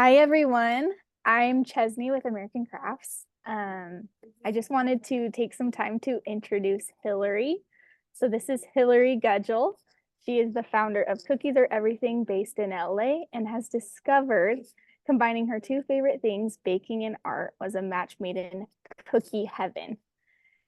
Hi, everyone. I'm Chesney with American Crafts. I just wanted to take some time to introduce Hillary. So this is Hillary Gudgel. She is the founder of Cookies Are Everything based in LA and has discovered combining her two favorite things, baking and art, was a match made in cookie heaven.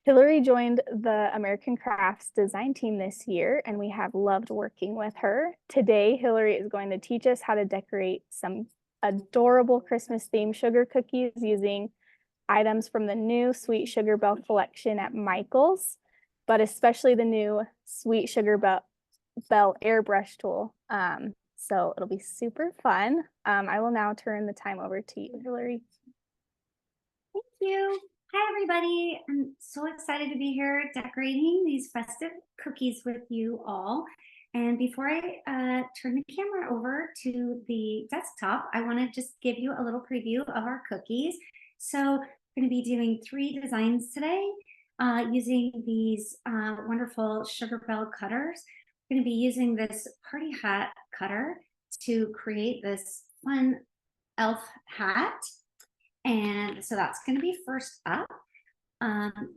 Hillary joined the American Crafts design team this year, and we have loved working with her. Today, Hillary is going to teach us how to decorate some adorable Christmas themed sugar cookies using items from the new Sweet Sugarbelle collection at Michael's, but especially the new Sweet Sugarbelle Airbrush tool. So it'll be super fun. I will now turn the time over to you, Hillary. Thank you. Hi, everybody. I'm so excited to be here decorating these festive cookies with you all. And before I turn the camera over to the desktop, I want to just give you a little preview of our cookies. So we're going to be doing 3 designs today using these wonderful Sugarbelle cutters. We're going to be using this party hat cutter to create this fun elf hat. And so that's going to be first up.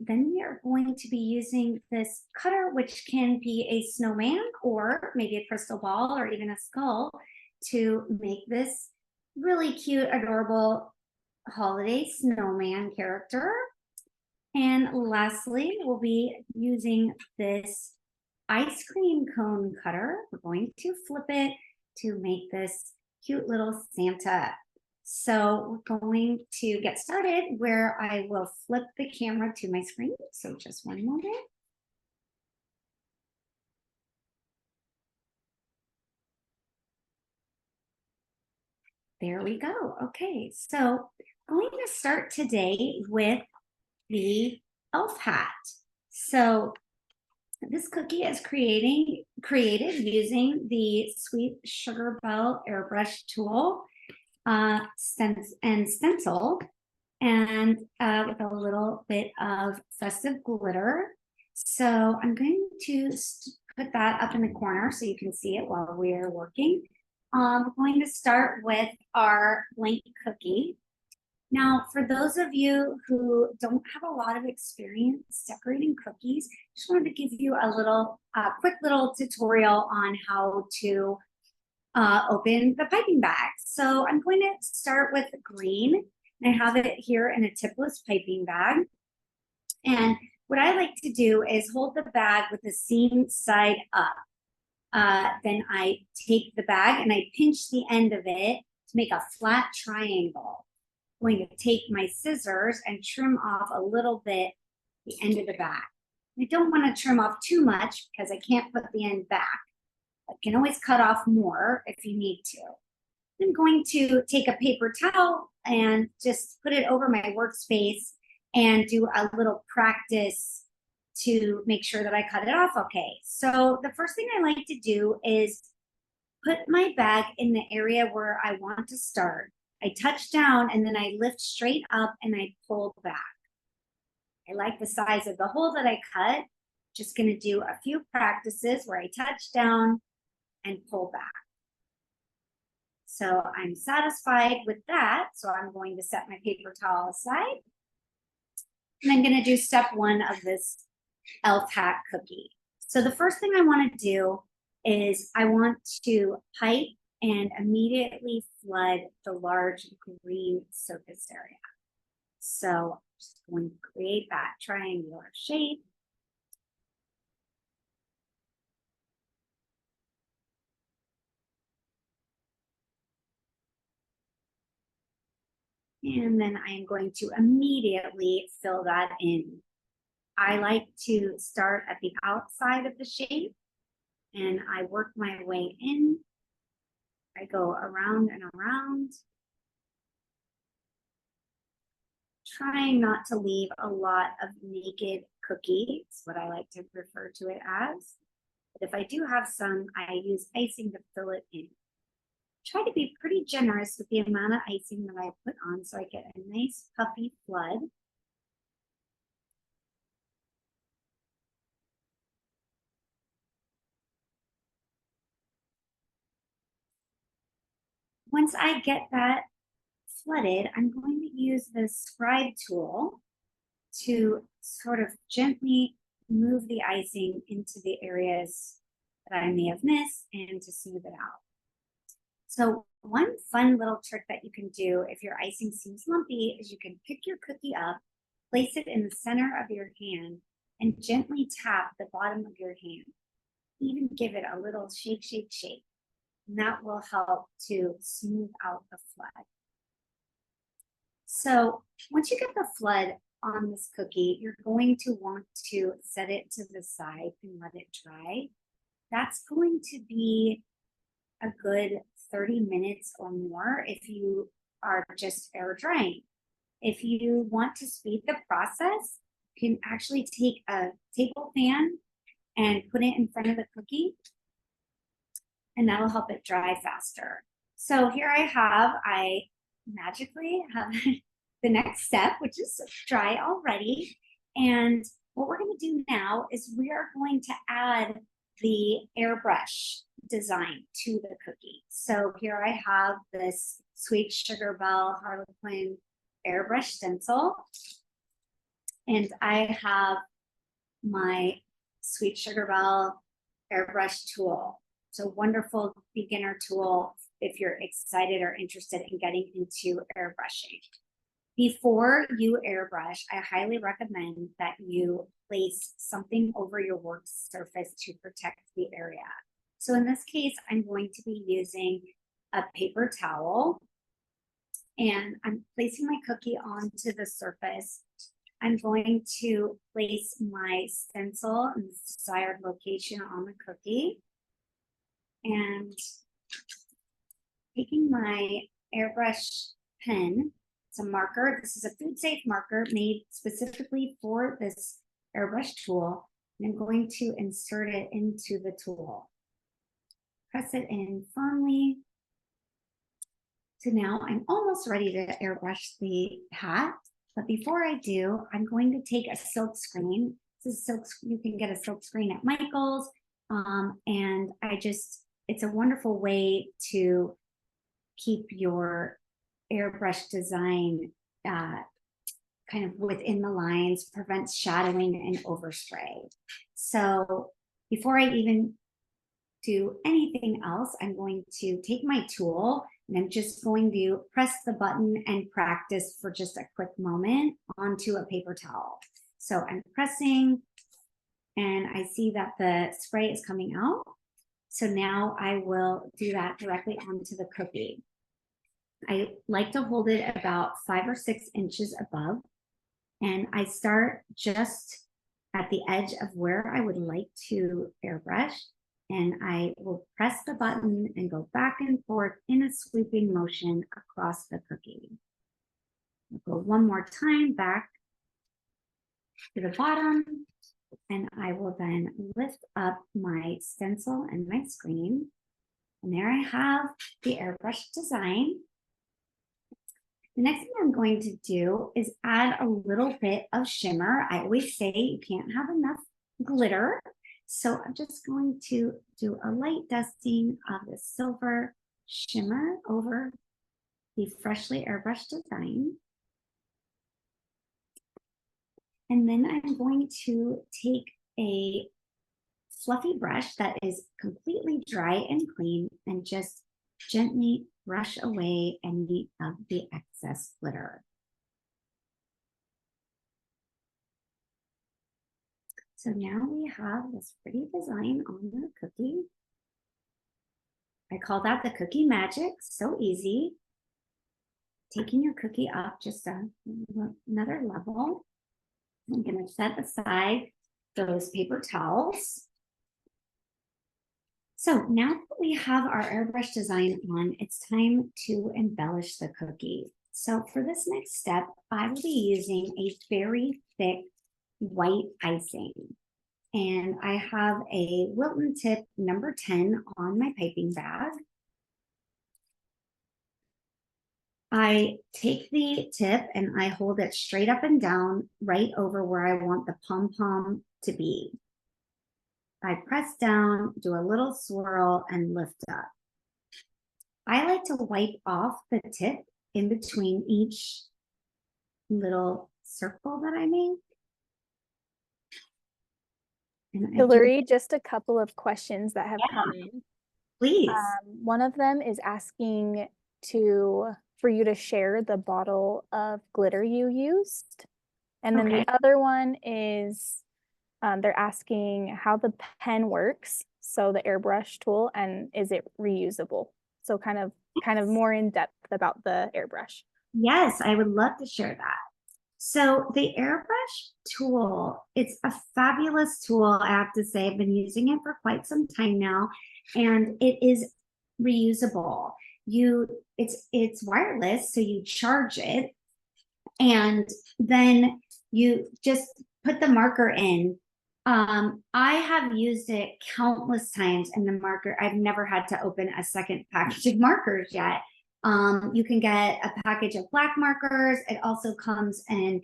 Then we are going to be using this cutter, which can be a snowman or maybe a crystal ball or even a skull, to make this really cute, adorable holiday snowman character. And lastly, we'll be using this ice cream cone cutter. We're going to flip it to make this cute little Santa. So we're going to get started where I will flip the camera to my screen. So just one moment. There we go. Okay, so I'm going to start today with the elf hat. So this cookie is created using the Sweet Sugarbelle Airbrush tool and stencil, and with a little bit of festive glitter. So I'm going to put that up in the corner so you can see it while we're working. We're going to start with our blank cookie. Now, for those of you who don't have a lot of experience decorating cookies, just wanted to give you a quick little tutorial on how to open the piping bag. So I'm going to start with green, and I have it here in a tipless piping bag. And what I like to do is hold the bag with the seam side up. Then I take the bag and I pinch the end of it to make a flat triangle. I'm going to take my scissors and trim off a little bit the end of the bag. I don't want to trim off too much because I can't put the end back. I can always cut off more if you need to. I'm going to take a paper towel and just put it over my workspace and do a little practice to make sure that I cut it off okay. So the first thing I like to do is put my bag in the area where I want to start. I touch down and then I lift straight up and I pull back. I like the size of the hole that I cut. Just going to do a few practices where I touch down and pull back. So I'm satisfied with that. So I'm going to set my paper towel aside. And I'm going to do step 1 of this elf hat cookie. So the first thing I want to do is I want to pipe and immediately flood the large green surface area. So I'm just going to create that triangular shape. And then I am going to immediately fill that in. I like to start at the outside of the shape and I work my way in. I go around and around, trying not to leave a lot of naked cookie. It's what I like to refer to it as. But if I do have some, I use icing to fill it in. Try to be pretty generous with the amount of icing that I put on so I get a nice puffy flood. Once I get that flooded, I'm going to use the scribe tool to sort of gently move the icing into the areas that I may have missed and to smooth it out. So one fun little trick that you can do if your icing seems lumpy is you can pick your cookie up, place it in the center of your hand, and gently tap the bottom of your hand. Even give it a little shake, shake, shake. And that will help to smooth out the flood. So once you get the flood on this cookie, you're going to want to set it to the side and let it dry. That's going to be a good 30 minutes or more if you are just air drying. If you want to speed the process, you can actually take a table fan and put it in front of the cookie, and that'll help it dry faster. So here I magically have the next step, which is dry already. And what we're going to do now is we are going to add the airbrush design to the cookie. So here I have this sweet Sugarbelle Harlequin airbrush stencil, and I have my sweet Sugarbelle airbrush tool. It's a wonderful beginner tool if you're excited or interested in getting into airbrushing. Before you airbrush, I highly recommend that you place something over your work surface to protect the area. So in this case, I'm going to be using a paper towel, and I'm placing my cookie onto the surface. I'm going to place my stencil in the desired location on the cookie, and taking my airbrush pen, it's a marker. This is a food safe marker made specifically for this airbrush tool. And I'm going to insert it into the tool. Press it in firmly. So now I'm almost ready to airbrush the hat. But before I do, I'm going to take a silk screen. This is silk. You can get a silk screen at Michael's. And it's a wonderful way to keep your airbrush design kind of within the lines, prevents shadowing and overspray. So before I even do anything else, I'm going to take my tool and I'm just going to press the button and practice for just a quick moment onto a paper towel. So I'm pressing and I see that the spray is coming out. So now I will do that directly onto the cookie. I like to hold it about 5 or 6 inches above, and I start just at the edge of where I would like to airbrush, and I will press the button and go back and forth in a sweeping motion across the cookie. I'll go one more time back to the bottom, and I will then lift up my stencil and my screen, and there I have the airbrush design. The next thing I'm going to do is add a little bit of shimmer. I always say you can't have enough glitter. So I'm just going to do a light dusting of the silver shimmer over the freshly airbrushed design. And then I'm going to take a fluffy brush that is completely dry and clean and just gently brush away any of the excess glitter. So now we have this pretty design on the cookie. I call that the cookie magic, so easy. Taking your cookie up just another level. I'm going to set aside those paper towels. So now that we have our airbrush design on, it's time to embellish the cookie. So for this next step, I will be using a very thick white icing. And I have a Wilton tip number 10 on my piping bag. I take the tip and I hold it straight up and down right over where I want the pom-pom to be. I press down, do a little swirl, and lift up. I like to wipe off the tip in between each little circle that I make. And I do, Hillary, just a couple of questions that have come in. please. One of them is asking for you to share the bottle of glitter you used. And then Okay. the other one is they're asking how the pen works, so the airbrush tool, and is it reusable? So kind of more in depth about the airbrush. Yes, I would love to share that. So the airbrush tool, it's a fabulous tool, I have to say. I've been using it for quite some time now, and it is reusable. It's wireless, so you charge it, and then you just put the marker in. I have used it countless times, and the marker, I've never had to open a second package of markers yet. You can get a package of black markers. It also comes in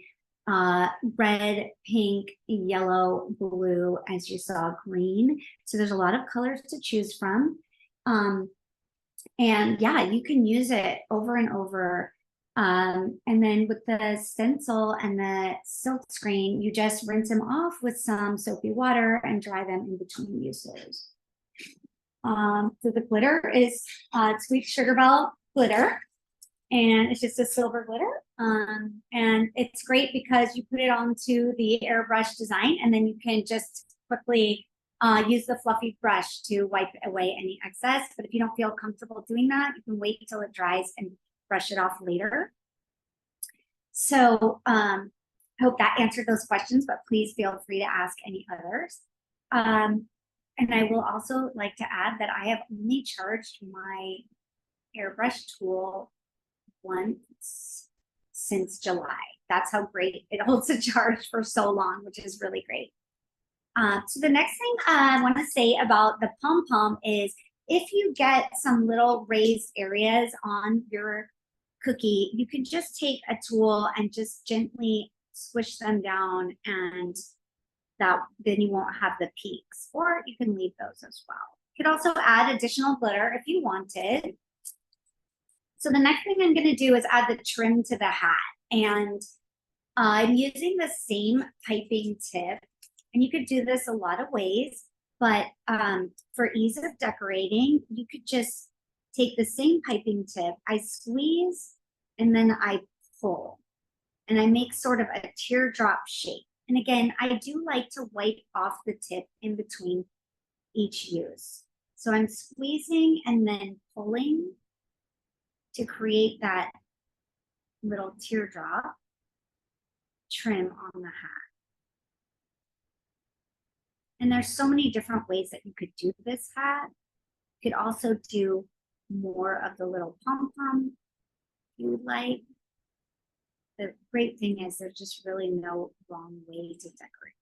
red, pink, yellow, blue, as you saw, green. So there's a lot of colors to choose from. And yeah, you can use it over and over. And then with the stencil and the silk screen, you just rinse them off with some soapy water and dry them in between uses. So the glitter is Sweet Sugarbelle glitter, and it's just a silver glitter. And it's great because you put it onto the airbrush design, and then you can just quickly use the fluffy brush to wipe away any excess. But if you don't feel comfortable doing that, you can wait until it dries and brush it off later. So I hope that answered those questions, but please feel free to ask any others. And I will also like to add that I have only charged my airbrush tool once since July. That's how great it holds a charge for so long, which is really great. So the next thing I want to say about the pom-pom is if you get some little raised areas on your cookie, you can just take a tool and just gently squish them down, and then you won't have the peaks, or you can leave those as well. You could also add additional glitter if you wanted. So the next thing I'm going to do is add the trim to the hat, and I'm using the same piping tip, and you could do this a lot of ways, but for ease of decorating, you could just take the same piping tip, I squeeze, and then I pull, and I make sort of a teardrop shape. And again, I do like to wipe off the tip in between each use. So I'm squeezing and then pulling to create that little teardrop trim on the hat. And there's so many different ways that you could do this hat. You could also do more of the little pom-pom if you would like. The great thing is there's just really no wrong way to decorate.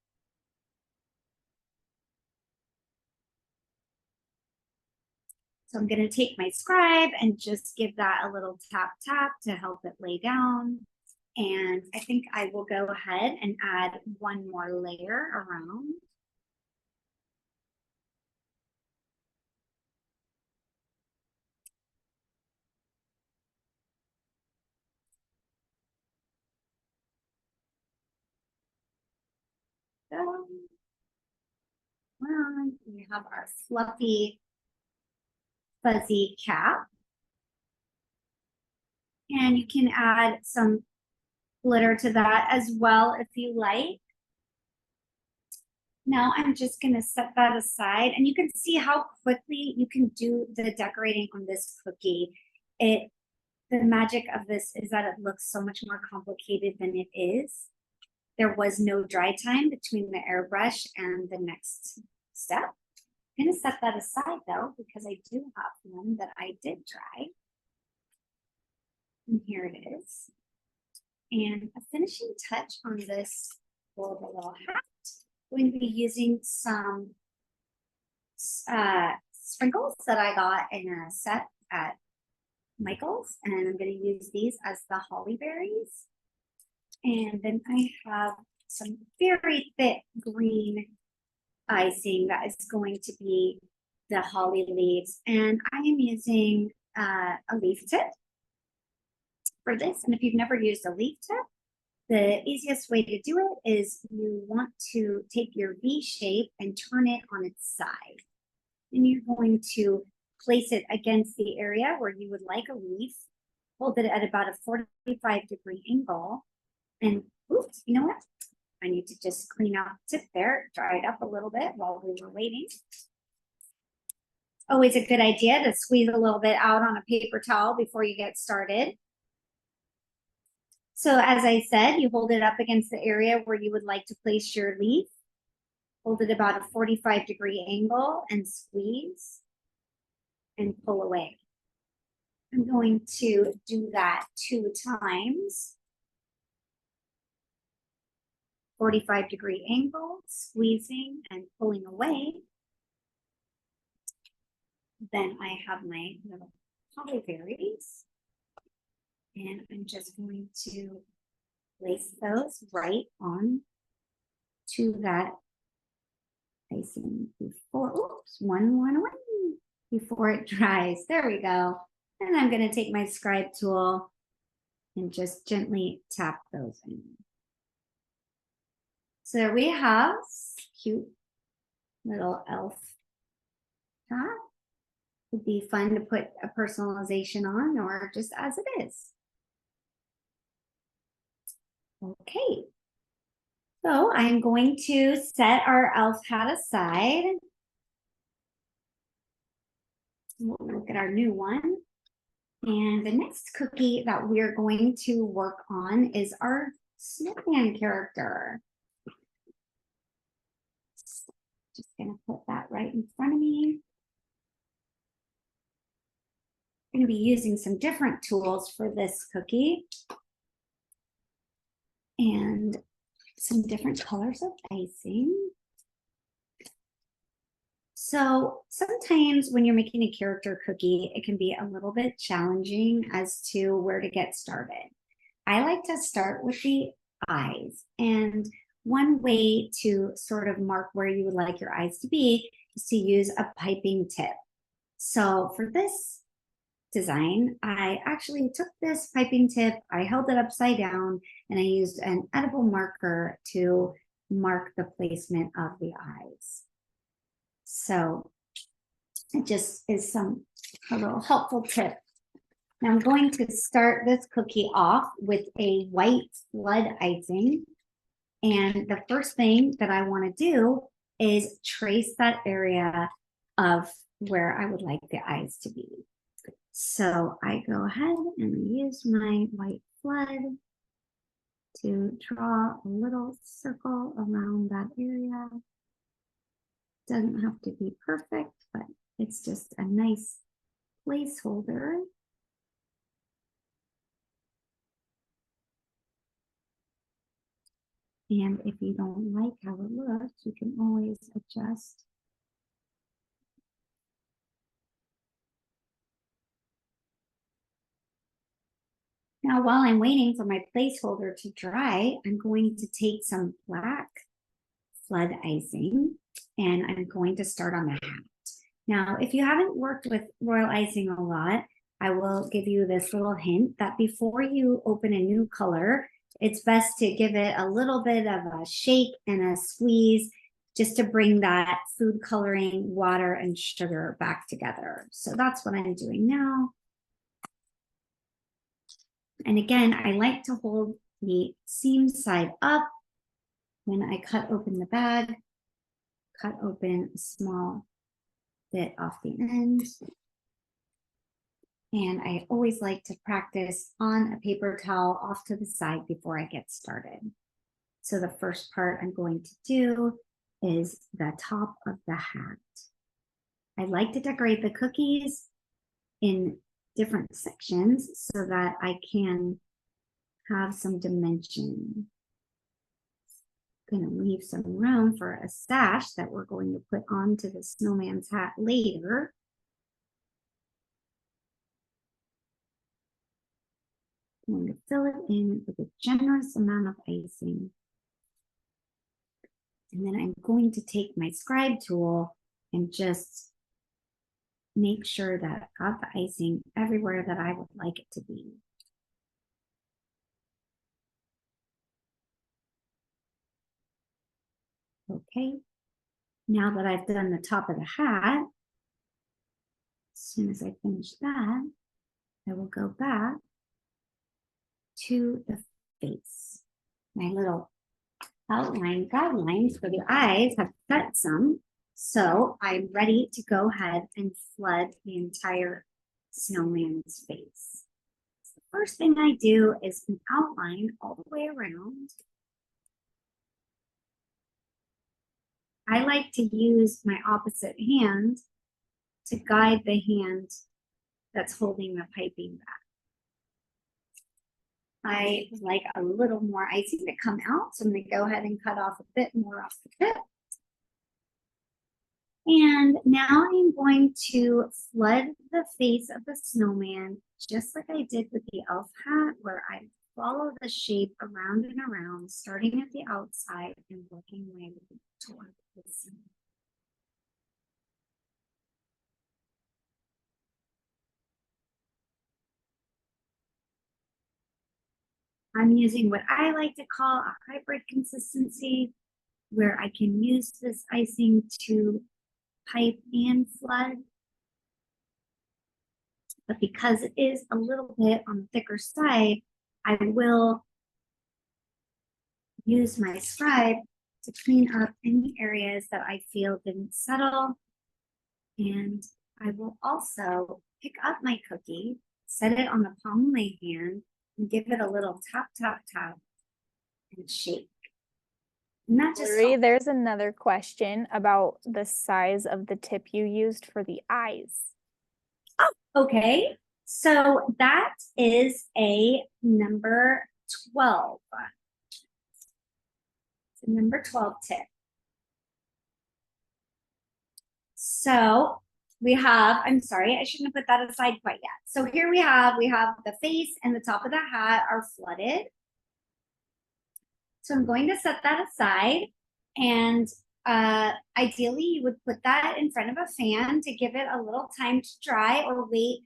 So I'm going to take my scribe and just give that a little tap tap to help it lay down. And I think I will go ahead and add one more layer around. So, we have our fluffy, fuzzy cap. And you can add some glitter to that as well if you like. Now I'm just going to set that aside, and you can see how quickly you can do the decorating on this cookie. The magic of this is that it looks so much more complicated than it is. There was no dry time between the airbrush and the next step. I'm going to set that aside though, because I do have one that I did dry. And here it is. And a finishing touch on this little hat. I'm going to be using some sprinkles that I got in a set at Michael's, and I'm going to use these as the holly berries. And then I have some very thick green icing that is going to be the holly leaves, and I am using a leaf tip for this, and if you've never used a leaf tip, the easiest way to do it is you want to take your V shape and turn it on its side. And you're going to place it against the area where you would like a leaf, hold it at about a 45-degree angle, and oops, you know what? I need to just clean out the tip there, dry it up a little bit while we were waiting. Always a good idea to squeeze a little bit out on a paper towel before you get started. So as I said, you hold it up against the area where you would like to place your leaf. Hold it about a 45-degree angle and squeeze and pull away. I'm going to do that 2 times. 45-degree angle, squeezing and pulling away. Then I have my little holly berries. And I'm just going to place those right on to that icing before, oops, one, before it dries. There we go. And I'm going to take my scribe tool and just gently tap those in. So there we have cute little elf hat. Would be fun to put a personalization on or just as it is. Okay, so I'm going to set our elf hat aside. We'll look at our new one. And the next cookie that we're going to work on is our snowman character. Just gonna put that right in front of me. I'm gonna be using some different tools for this cookie. And some different colors of icing. So sometimes when you're making a character cookie, it can be a little bit challenging as to where to get started. I like to start with the eyes. And one way to sort of mark where you would like your eyes to be is to use a piping tip. So for this design, I actually took this piping tip, I held it upside down, and I used an edible marker to mark the placement of the eyes. So it just is a little helpful tip. Now I'm going to start this cookie off with a white flood icing. And the first thing that I want to do is trace that area of where I would like the eyes to be. So I go ahead and use my white flood to draw a little circle around that area. Doesn't have to be perfect, but it's just a nice placeholder. And if you don't like how it looks, you can always adjust. Now, while I'm waiting for my placeholder to dry, I'm going to take some black flood icing and I'm going to start on the hat. Now, if you haven't worked with royal icing a lot, I will give you this little hint that before you open a new color, it's best to give it a little bit of a shake and a squeeze just to bring that food coloring, water, and sugar back together. So that's what I'm doing now. And again, I like to hold the seam side up when I cut open the bag, cut open a small bit off the end. And I always like to practice on a paper towel off to the side before I get started. So the first part I'm going to do is the top of the hat. I like to decorate the cookies in different sections so that I can have some dimension. I'm going to leave some room for a sash that we're going to put onto the snowman's hat later. I'm going to fill it in with a generous amount of icing. And then I'm going to take my scribe tool and just make sure that I've got the icing everywhere that I would like it to be. Okay, now that I've done the top of the hat, as soon as I finish that, I will go back to the face. My little outline guidelines for the eyes have cut some, so I'm ready to go ahead and flood the entire snowman's face. So the first thing I do is an outline all the way around. I like to use my opposite hand to guide the hand that's holding the piping back. I like a little more icing to come out, so I'm going to go ahead and cut off a bit more off the tip. And now I'm going to flood the face of the snowman, just like I did with the elf hat, where I follow the shape around and around, starting at the outside and working my way toward the center. I'm using what I like to call a hybrid consistency, where I can use this icing to pipe and flood. But because it is a little bit on the thicker side, I will use my scribe to clean up any areas that I feel didn't settle. And I will also pick up my cookie, set it on the palm of my hand, and give it a little tap, tap, tap, and shake. And that just Hillary, there's another question about the size of the tip you used for the eyes. Oh, okay. So that is a number 12. It's a number 12 tip. So we have, I'm sorry, I shouldn't have put that aside quite yet. So here we have the face and the top of the hat are flooded. So I'm going to set that aside, and ideally you would put that in front of a fan to give it a little time to dry, or wait.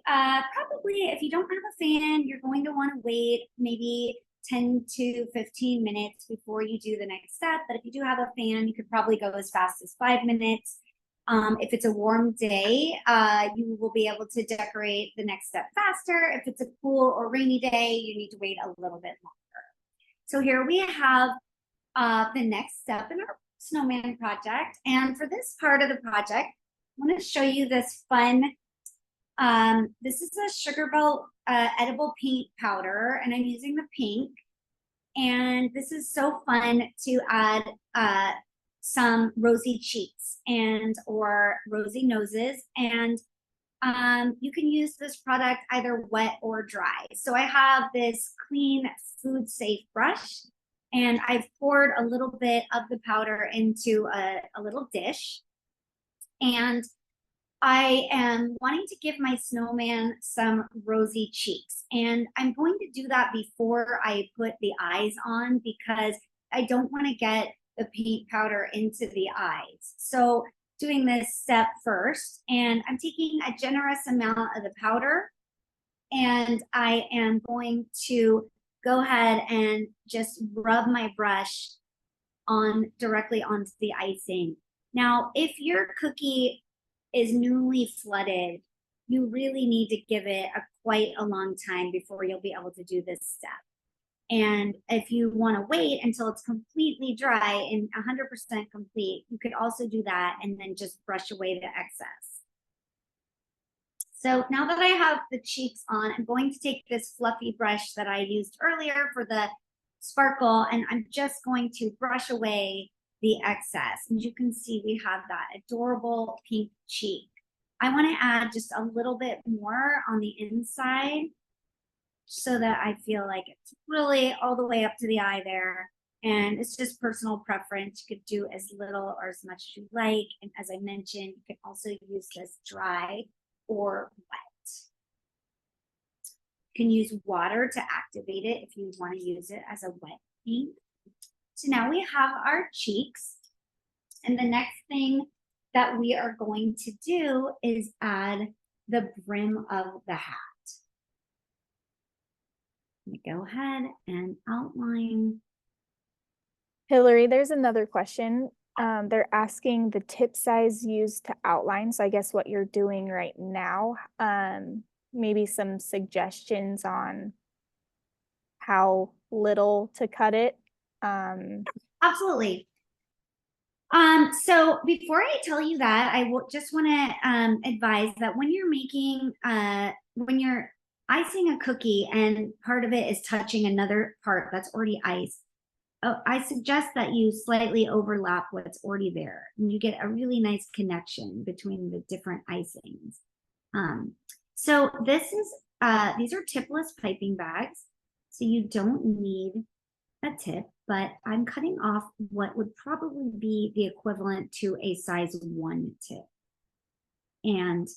Probably if you don't have a fan, you're going to want to wait maybe 10 to 15 minutes before you do the next step. But if you do have a fan, you could probably go as fast as 5 minutes. If it's a warm day, you will be able to decorate the next step faster. If it's a cool or rainy day, you need to wait a little bit longer. So here we have the next step in our snowman project. And for this part of the project, I want to show you this fun, this is a Sugarbelle edible paint powder, and I'm using the pink. And this is so fun to add some rosy cheeks and or rosy noses. And you can use this product either wet or dry. So I have this clean food safe brush, and I've poured a little bit of the powder into a little dish. And I am wanting to give my snowman some rosy cheeks. And I'm going to do that before I put the eyes on, because I don't want to get the paint powder into the eyes. So doing this step first, and I'm taking a generous amount of the powder, and I am going to go ahead and just rub my brush on directly onto the icing. Now, if your cookie is newly flooded, you really need to give it quite a long time before you'll be able to do this step. And if you want to wait until it's completely dry and 100% complete, you could also do that and then just brush away the excess. So now that I have the cheeks on, I'm going to take this fluffy brush that I used earlier for the sparkle, and I'm just going to brush away the excess. And you can see we have that adorable pink cheek. I want to add just a little bit more on the inside so that I feel like it's really all the way up to the eye there. And it's just personal preference. You could do as little or as much as you like. And as I mentioned, you can also use this dry or wet. You can use water to activate it if you want to use it as a wet paint. So now we have our cheeks. And the next thing that we are going to do is add the brim of the hat. I'm going to go ahead and outline Hillary, there's another question. They're asking the tip size used to outline. So I guess what you're doing right now, maybe some suggestions on how little to cut it. Absolutely. So before I tell you that, I just want to advise that when you're making when you're icing a cookie and part of it is touching another part that's already iced, I suggest that you slightly overlap what's already there and you get a really nice connection between the different icings. So this is these are tipless piping bags, so you don't need a tip, but I'm cutting off what would probably be the equivalent to a size 1 tip. And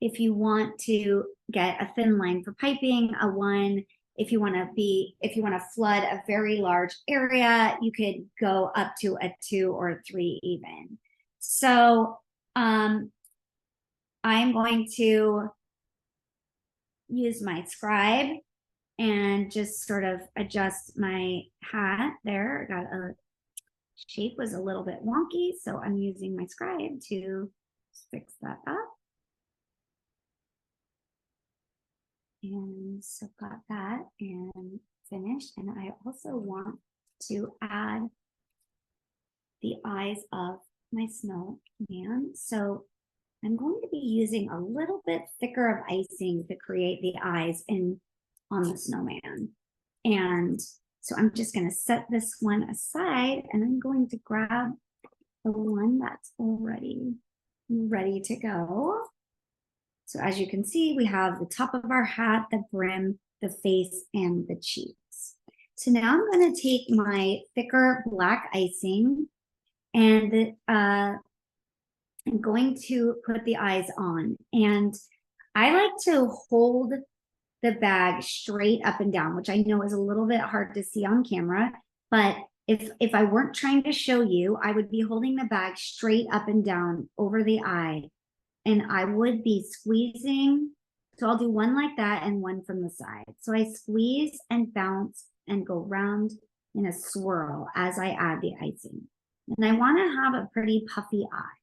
if you want to get a thin line for piping, a 1. If you want to flood a very large area, you could go up to a 2 or a 3 even. So I'm going to use my scribe and just sort of adjust my hat there. Got a shape was a little bit wonky, so I'm using my scribe to fix that up. And so got that and finished. And I also want to add the eyes of my snowman. So I'm going to be using a little bit thicker of icing to create the eyes on the snowman. And so I'm just going to set this one aside and I'm going to grab the one that's already ready to go. So as you can see, we have the top of our hat, the brim, the face, and the cheeks. So now I'm going to take my thicker black icing and I'm going to put the eyes on. And I like to hold the bag straight up and down, which I know is a little bit hard to see on camera, but if I weren't trying to show you, I would be holding the bag straight up and down over the eye, and I would be squeezing. So I'll do one like that and one from the side. So I squeeze and bounce and go round in a swirl as I add the icing. And I want to have a pretty puffy eye.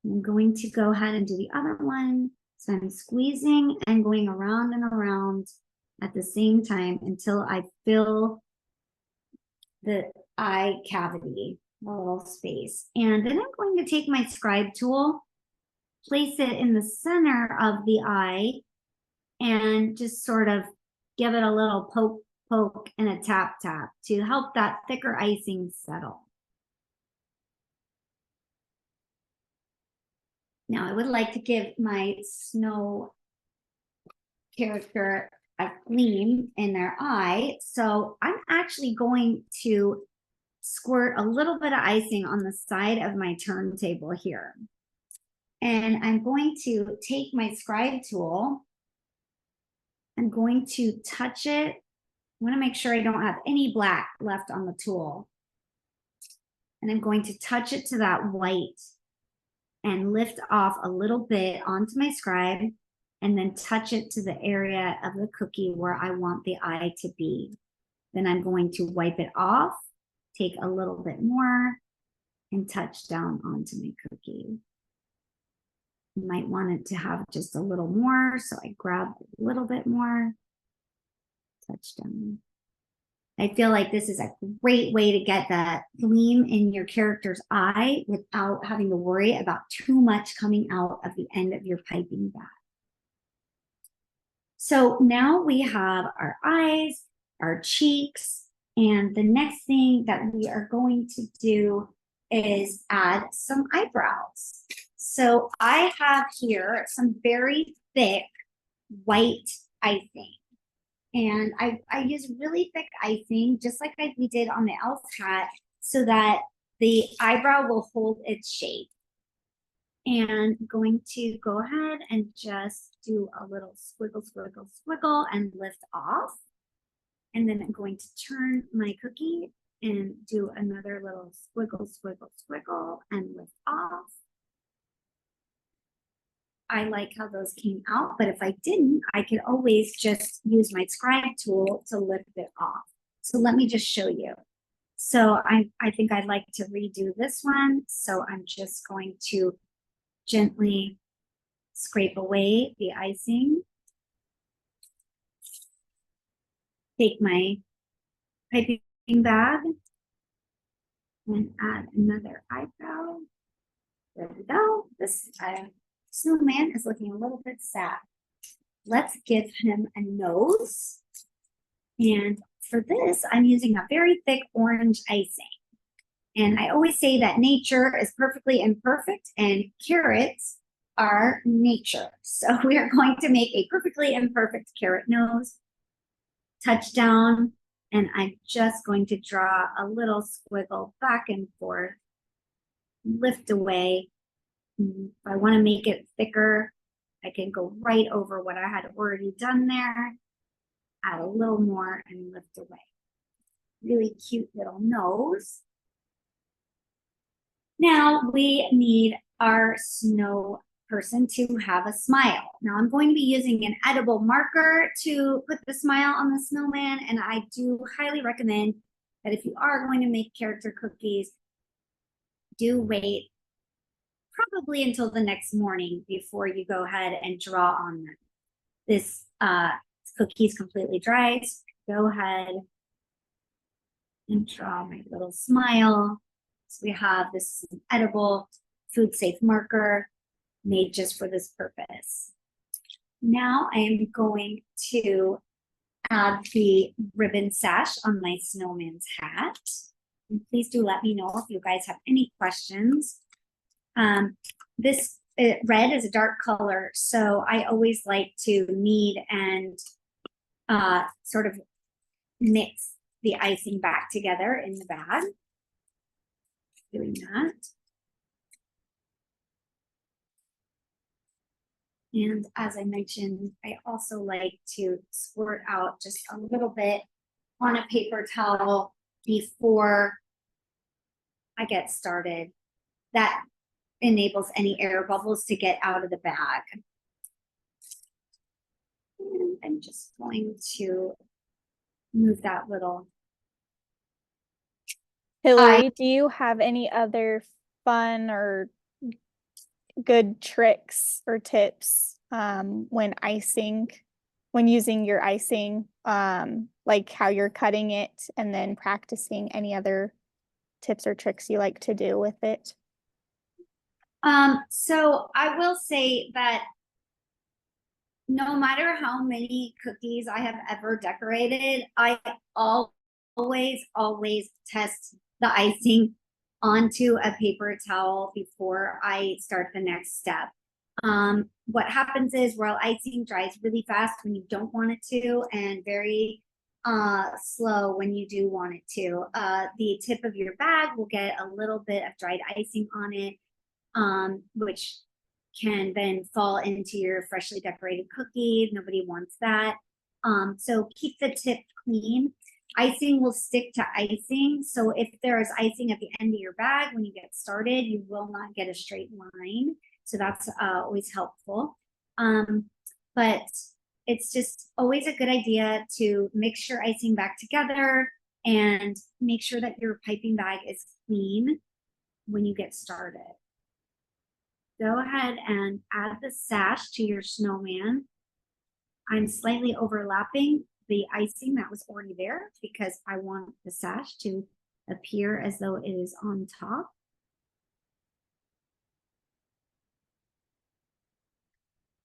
I'm going to go ahead and do the other one. So I'm squeezing and going around and around at the same time until I fill the eye cavity, the little space. And then I'm going to take my scribe tool, place it in the center of the eye, and just sort of give it a little poke, poke, and a tap, tap to help that thicker icing settle. Now I would like to give my snow character a gleam in their eye. So I'm actually going to squirt a little bit of icing on the side of my turntable here. And I'm going to take my scribe tool. I'm going to touch it. I want to make sure I don't have any black left on the tool. And I'm going to touch it to that white and lift off a little bit onto my scribe and then touch it to the area of the cookie where I want the eye to be. Then I'm going to wipe it off, take a little bit more, and touch down onto my cookie. You might want it to have just a little more, so I grab a little bit more, touch down. I feel like this is a great way to get that gleam in your character's eye without having to worry about too much coming out of the end of your piping bag. So now we have our eyes, our cheeks, and the next thing that we are going to do is add some eyebrows. So I have here some very thick white icing. And I use really thick icing, just like we did on the elf hat, so that the eyebrow will hold its shape. And I'm going to go ahead and just do a little squiggle, squiggle, squiggle and lift off. And then I'm going to turn my cookie and do another little squiggle, squiggle, squiggle and lift off. I like how those came out, but if I didn't, I could always just use my scribe tool to lift it off. So let me just show you. So I think I'd like to redo this one. So I'm just going to gently scrape away the icing. Take my piping bag and add another eyebrow. There we go. This snowman is looking a little bit sad. Let's give him a nose. And for this, I'm using a very thick orange icing. And I always say that nature is perfectly imperfect and carrots are nature. So we are going to make a perfectly imperfect carrot nose, touch down, and I'm just going to draw a little squiggle back and forth, lift away. If I want to make it thicker, I can go right over what I had already done there, add a little more and lift away. Really cute little nose. Now we need our snow person to have a smile. Now I'm going to be using an edible marker to put the smile on the snowman, and I do highly recommend that if you are going to make character cookies, do wait probably until the next morning before you go ahead and draw on them. This cookie is completely dry, so go ahead and draw my little smile. So we have this edible food safe marker made just for this purpose. Now I am going to add the ribbon sash on my snowman's hat. And please do let me know if you guys have any questions. This red is a dark color, so I always like to knead and sort of mix the icing back together in the bag. Doing that. And as I mentioned, I also like to squirt out just a little bit on a paper towel before I get started. That enables any air bubbles to get out of the bag. And I'm just going to move that little. Hillary, do you have any other fun or good tricks or tips when using your icing, like how you're cutting it and then practicing? Any other tips or tricks you like to do with it? So I will say that no matter how many cookies I have ever decorated, I always test the icing onto a paper towel before I start the next step. What happens is, well, icing dries really fast when you don't want it to, and very slow when you do want it to. The tip of your bag will get a little bit of dried icing on it, which can then fall into your freshly decorated cookie. Nobody wants that. So keep the tip clean. Icing will stick to icing. So if there is icing at the end of your bag when you get started, you will not get a straight line. So that's always helpful. But it's just always a good idea to mix your icing back together and make sure that your piping bag is clean when you get started. Go ahead and add the sash to your snowman. I'm slightly overlapping the icing that was already there because I want the sash to appear as though it is on top.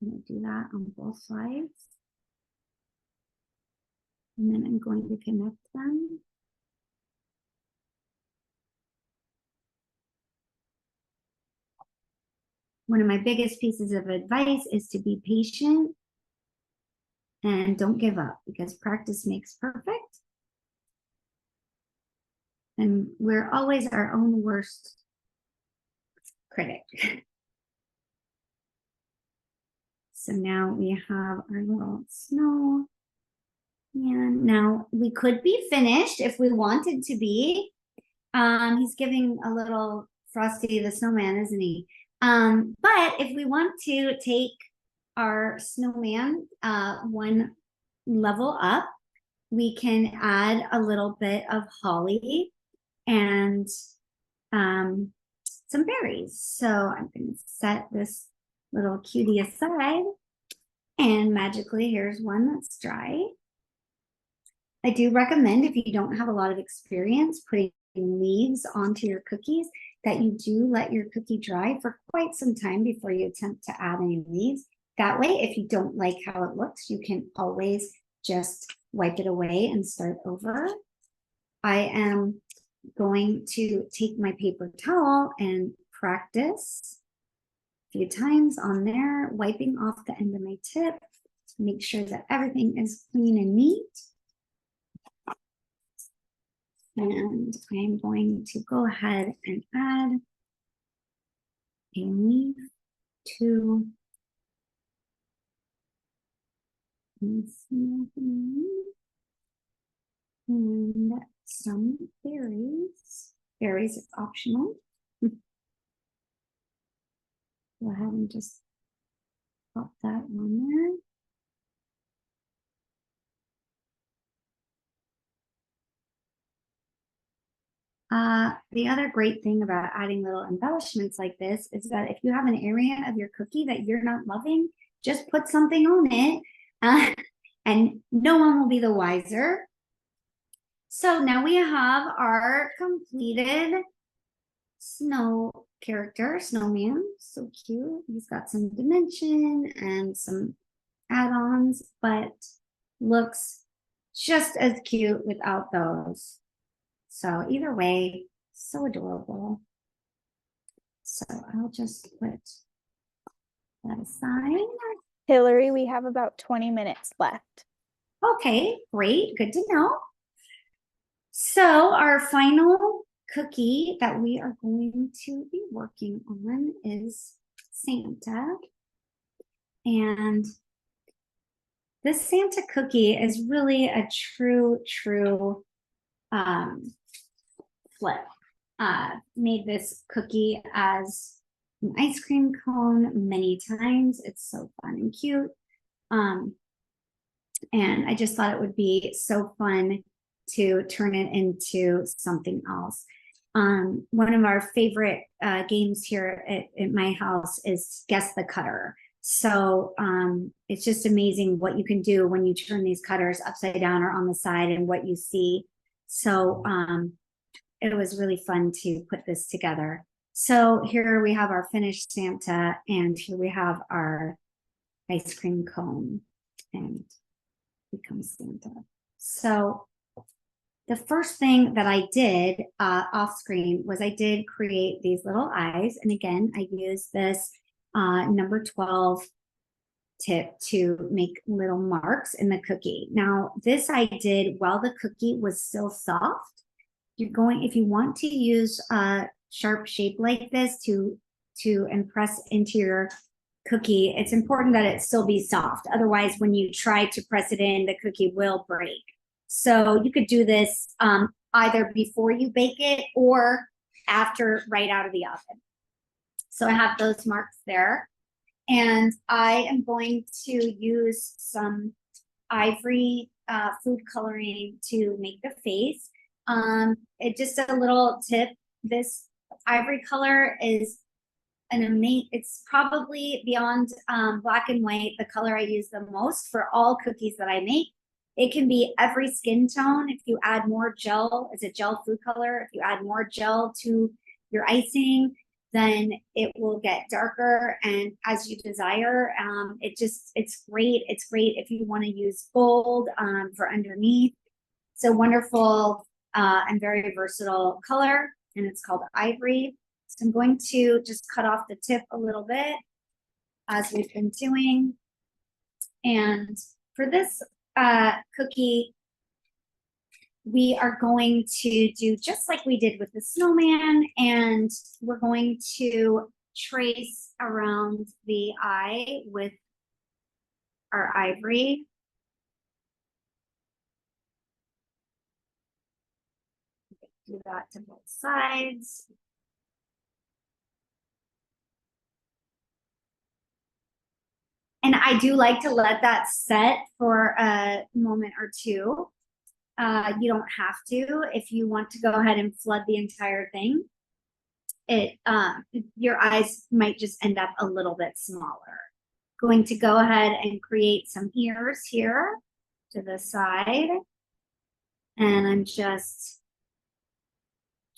I'm going to do that on both sides. And then I'm going to connect them. One of my biggest pieces of advice is to be patient and don't give up, because practice makes perfect. And we're always our own worst critic. So now we have our little snow. And now we could be finished if we wanted to be. He's giving a little Frosty the Snowman, isn't he? But if we want to take our snowman one level up, we can add a little bit of holly and some berries. So I'm going to set this little cutie aside, and magically here's one that's dry. I do recommend, if you don't have a lot of experience putting leaves onto your cookies, that you do let your cookie dry for quite some time before you attempt to add any leaves. That way, if you don't like how it looks, you can always just wipe it away and start over. I am going to take my paper towel and practice a few times on there, wiping off the end of my tip to make sure that everything is clean and neat. And I'm going to go ahead and add a leaf to and some berries. Berries is optional. Go ahead and just pop that on there. The other great thing about adding little embellishments like this is that if you have an area of your cookie that you're not loving, just put something on it and no one will be the wiser. So now we have our completed snow character, snowman. So cute. He's got some dimension and some add-ons, but looks just as cute without those. So either way, so adorable. So I'll just put that aside. Hillary, we have about 20 minutes left. Okay, great, good to know. So our final cookie that we are going to be working on is Santa. And this Santa cookie is really a true flip. Made this cookie as an ice cream cone many times. It's so fun and cute. And I just thought it would be so fun to turn it into something else. One of our favorite games here at my house is Guess the Cutter. So it's just amazing what you can do when you turn these cutters upside down or on the side and what you see. So it was really fun to put this together. So here we have our finished Santa, and here we have our ice cream cone, and becomes Santa. So the first thing that I did off screen was I did create these little eyes. And again, I used this number 12 tip to make little marks in the cookie. Now, this I did while the cookie was still soft. If you want to use a sharp shape like this to impress into your cookie, it's important that it still be soft. Otherwise, when you try to press it in, the cookie will break. So you could do this either before you bake it or after, right out of the oven. So I have those marks there. And I am going to use some ivory food coloring to make the face. It just a little tip. This ivory color is an amazing, it's probably beyond black and white, the color I use the most for all cookies that I make. It can be every skin tone. If you add more gel, it's a gel food color. If you add more gel to your icing, then it will get darker and as you desire. It's great. It's great if you want to use gold for underneath. It's a wonderful and very versatile color, and it's called ivory. So I'm going to just cut off the tip a little bit as we've been doing. And for this cookie, we are going to do just like we did with the snowman, and we're going to trace around the eye with our ivory. Do that to both sides. And I do like to let that set for a moment or two. You don't have to. If you want to go ahead and flood the entire thing, your eyes might just end up a little bit smaller. Going to go ahead and create some ears here to the side. And I'm just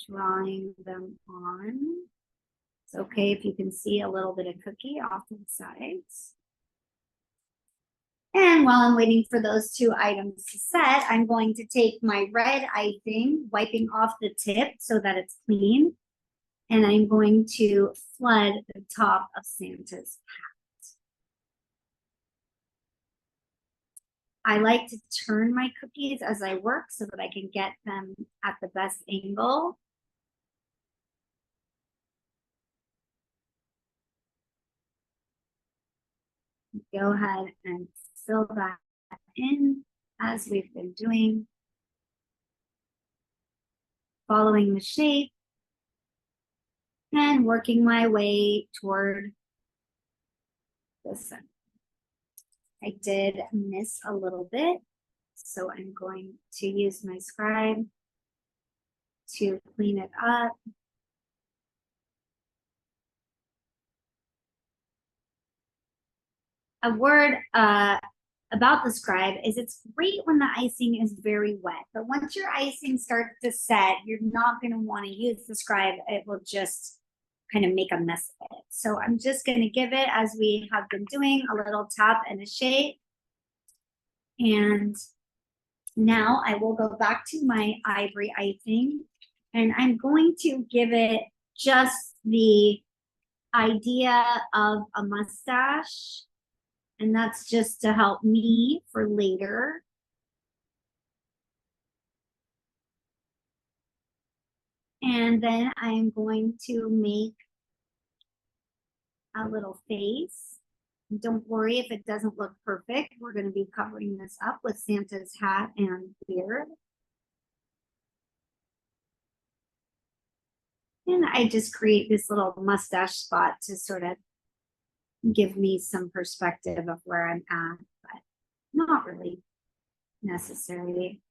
drawing them on. It's okay if you can see a little bit of cookie off to the sides. And while I'm waiting for those two items to set, I'm going to take my red icing, wiping off the tip so that it's clean. And I'm going to flood the top of Santa's hat. I like to turn my cookies as I work so that I can get them at the best angle. Go ahead and fill that in as we've been doing, following the shape and working my way toward the center. I did miss a little bit, so I'm going to use my scribe to clean it up. A word about the scribe is it's great when the icing is very wet, but once your icing starts to set, you're not going to want to use the scribe. It will just kind of make a mess of it. So I'm just going to give it, as we have been doing, a little tap and a shake. And now I will go back to my ivory icing, and I'm going to give it just the idea of a mustache. And that's just to help me for later. And then I'm going to make a little face. Don't worry if it doesn't look perfect. We're going to be covering this up with Santa's hat and beard. And I just create this little mustache spot to sort of give me some perspective of where I'm at, but not really necessarily.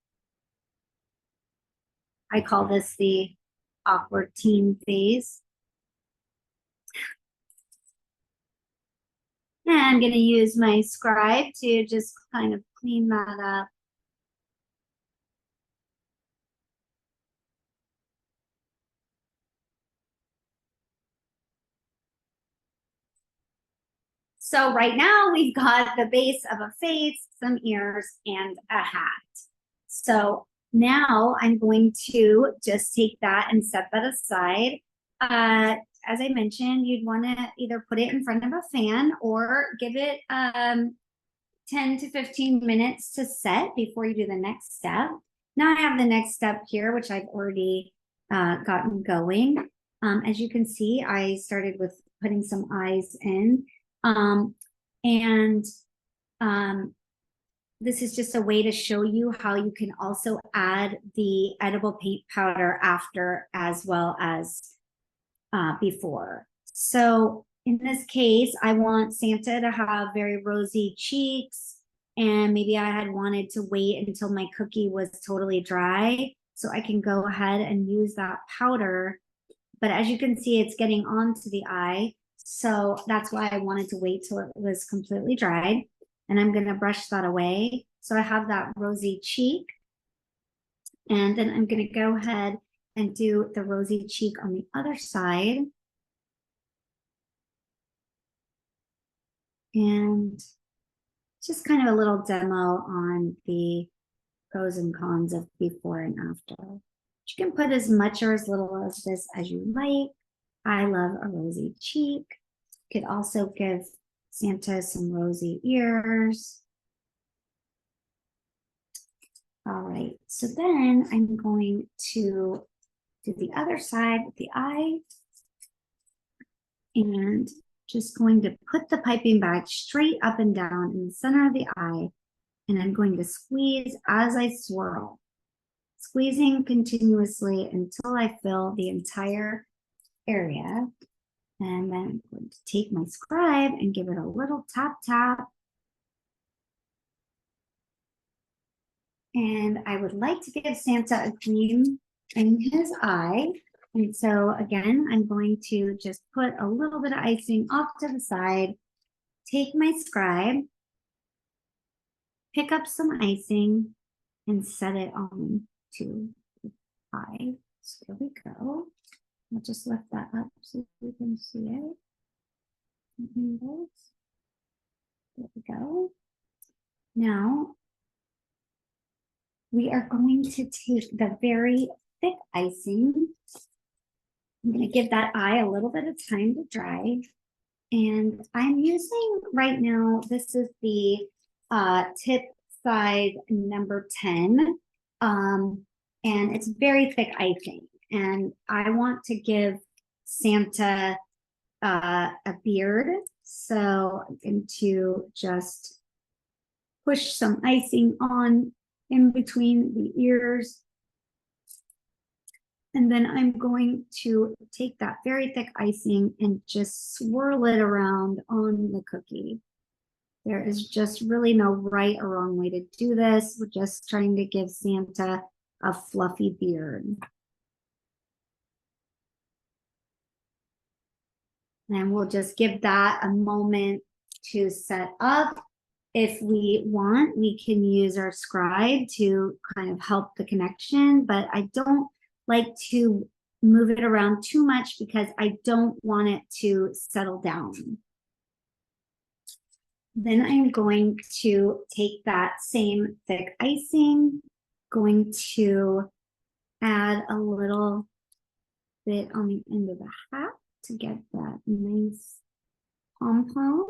I call this the awkward teen phase. And I'm going to use my scribe to just kind of clean that up. So right now we've got the base of a face, some ears, and a hat. So now I'm going to just take that and set that aside. As I mentioned, you'd want to either put it in front of a fan or give it 10 to 15 minutes to set before you do the next step. Now I have the next step here, which I've already gotten going. As you can see, I started with putting some eyes in. This is just a way to show you how you can also add the edible paint powder after as well as before. So in this case, I want Santa to have very rosy cheeks, and maybe I had wanted to wait until my cookie was totally dry so I can go ahead and use that powder. But as you can see, it's getting onto the eye. So that's why I wanted to wait till it was completely dried. And I'm going to brush that away. So I have that rosy cheek. And then I'm going to go ahead and do the rosy cheek on the other side. And just kind of a little demo on the pros and cons of before and after. You can put as much or as little of this as you like. I love a rosy cheek. Could also give Santa some rosy ears. All right, so then I'm going to do the other side with the eye. And just going to put the piping bag straight up and down in the center of the eye. And I'm going to squeeze as I swirl, squeezing continuously until I fill the entire area. And then I'm going to take my scribe and give it a little tap tap. And I would like to give Santa a gleam in his eye. And so again, I'm going to just put a little bit of icing off to the side, take my scribe, pick up some icing, and set it on to the eye. So there we go. I'll just lift that up so you can see it. There we go. Now, we are going to take the very thick icing. I'm going to give that eye a little bit of time to dry. And I'm using right now, this is the tip size number 10. And it's very thick icing. And I want to give Santa a beard. So I'm going to just push some icing on in between the ears. And then I'm going to take that very thick icing and just swirl it around on the cookie. There is just really no right or wrong way to do this. We're just trying to give Santa a fluffy beard. And we'll just give that a moment to set up. If we want, we can use our scribe to kind of help the connection, but I don't like to move it around too much because I don't want it to settle down. Then I'm going to take that same thick icing, going to add a little bit on the end of the hat to get that nice pom-pom.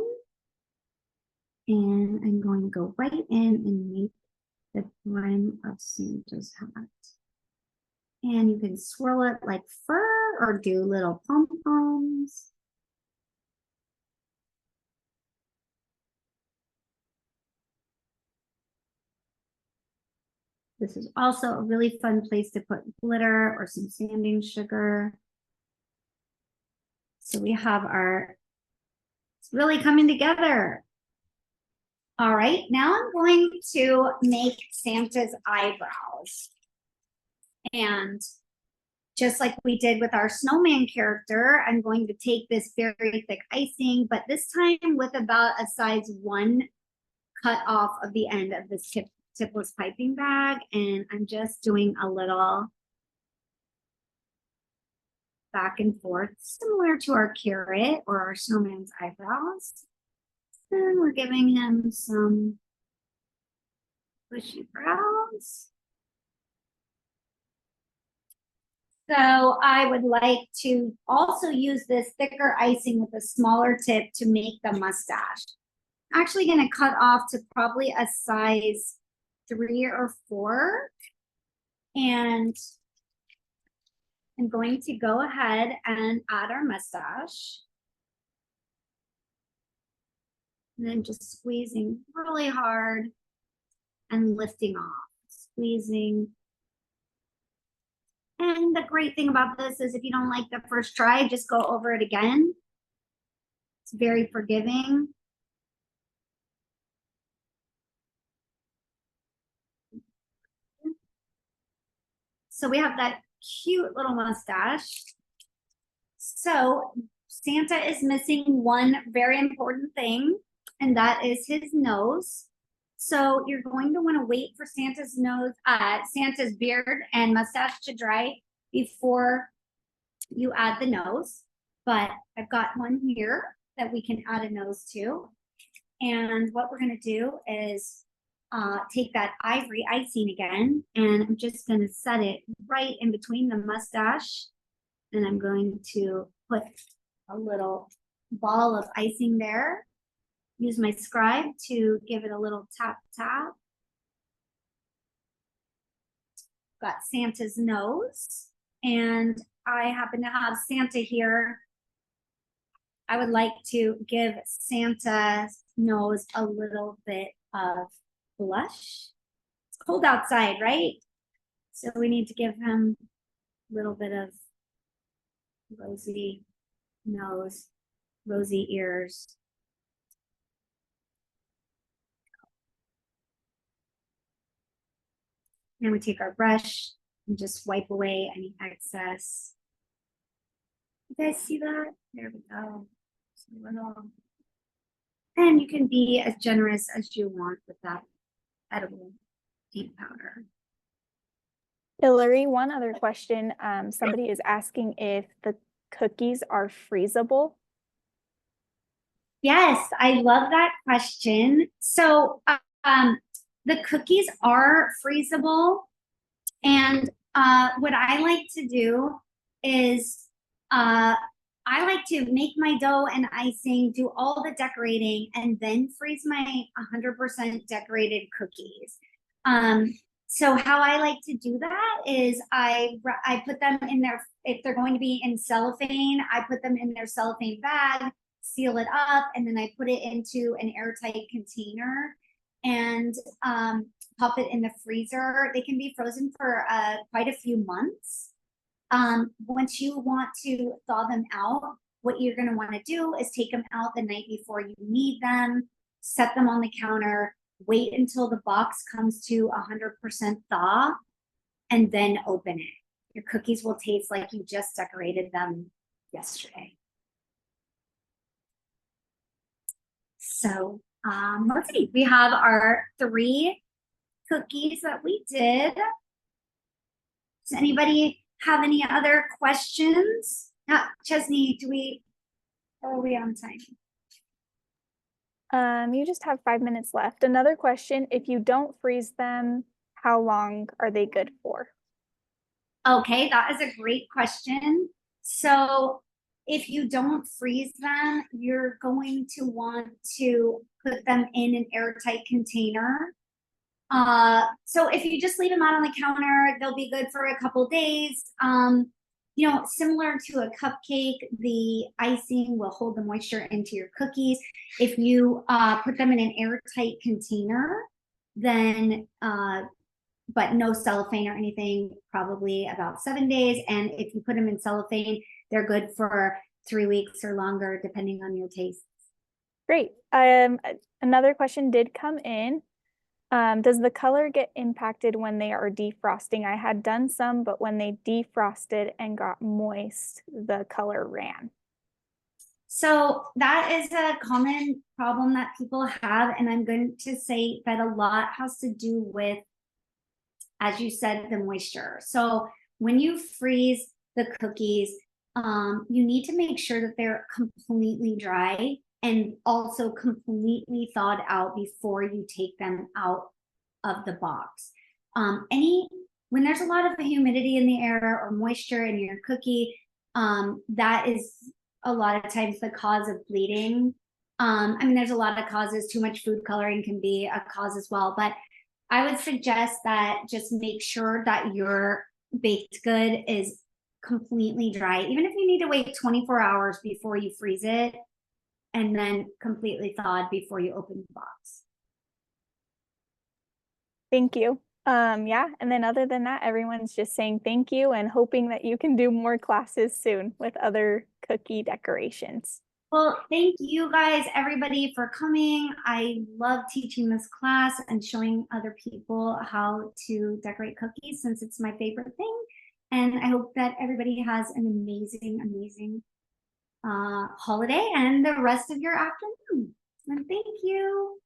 And I'm going to go right in and make the brim of Santa's hat. And you can swirl it like fur or do little pom-poms. This is also a really fun place to put glitter or some sanding sugar. So we have our, it's really coming together. All right, now I'm going to make Santa's eyebrows. And just like we did with our snowman character, I'm going to take this very thick icing, but this time with about a size 1 cut off of the end of this tipless piping bag. And I'm just doing a little back and forth, similar to our carrot or our snowman's eyebrows. And we're giving him some bushy brows. So I would like to also use this thicker icing with a smaller tip to make the mustache. I'm actually going to cut off to probably a size 3 or 4. And I'm going to go ahead and add our mustache. And then just squeezing really hard and lifting off, squeezing. And the great thing about this is if you don't like the first try, just go over it again. It's very forgiving. So we have that cute little mustache. So Santa is missing one very important thing, and that is his nose. So you're going to want to wait for Santa's nose, Santa's beard and mustache to dry before you add the nose. But I've got one here that we can add a nose to. And what we're going to do is take that ivory icing again, and I'm just going to set it right in between the mustache. And I'm going to put a little ball of icing there. Use my scribe to give it a little tap tap. Got Santa's nose, and I happen to have Santa here. I would like to give Santa's nose a little bit of blush. It's cold outside, right? So we need to give him a little bit of rosy nose, rosy ears. And we take our brush and just wipe away any excess. You guys see that? There we go. Just a little. And you can be as generous as you want with that edible paint powder. Hillary, one other question. Somebody is asking if the cookies are freezable. Yes, I love that question. So the cookies are freezable. And what I like to do is I like to make my dough and icing, do all the decorating, and then freeze my 100% decorated cookies. So how I like to do that is I put them in their, if they're going to be in cellophane, I put them in their cellophane bag, seal it up, and then I put it into an airtight container and pop it in the freezer. They can be frozen for quite a few months. Once you want to thaw them out, what you're going to want to do is take them out the night before you need them, set them on the counter, wait until the box comes to 100% thaw, and then open it. Your cookies will taste like you just decorated them yesterday. So let's see, we have our 3 cookies that we did. Does anybody have any other questions? Chesney, are we on time? You just have 5 minutes left. Another question, if you don't freeze them, how long are they good for? Okay, that is a great question. So if you don't freeze them, you're going to want to put them in an airtight container. So if you just leave them out on the counter, they'll be good for a couple days. You know, similar to a cupcake, the icing will hold the moisture into your cookies. If you put them in an airtight container, then but no cellophane or anything, probably about 7 days. And if you put them in cellophane, they're good for 3 weeks or longer, depending on your tastes. Great. Another question did come in. Does the color get impacted when they are defrosting? I had done some, but when they defrosted and got moist, the color ran. So that is a common problem that people have. And I'm going to say that a lot has to do with, as you said, the moisture. So when you freeze the cookies, you need to make sure that they're completely dry and also completely thawed out before you take them out of the box. When there's a lot of humidity in the air or moisture in your cookie, that is a lot of times the cause of bleeding. I mean, there's a lot of causes. Too much food coloring can be a cause as well, but I would suggest that just make sure that your baked good is completely dry, even if you need to wait 24 hours before you freeze it, and then completely thawed before you open the box. Thank you. Yeah, and then other than that, everyone's just saying thank you and hoping that you can do more classes soon with other cookie decorations. Well, thank you guys, everybody, for coming. I love teaching this class and showing other people how to decorate cookies since it's my favorite thing. And I hope that everybody has an amazing, amazing holiday and the rest of your afternoon. And thank you.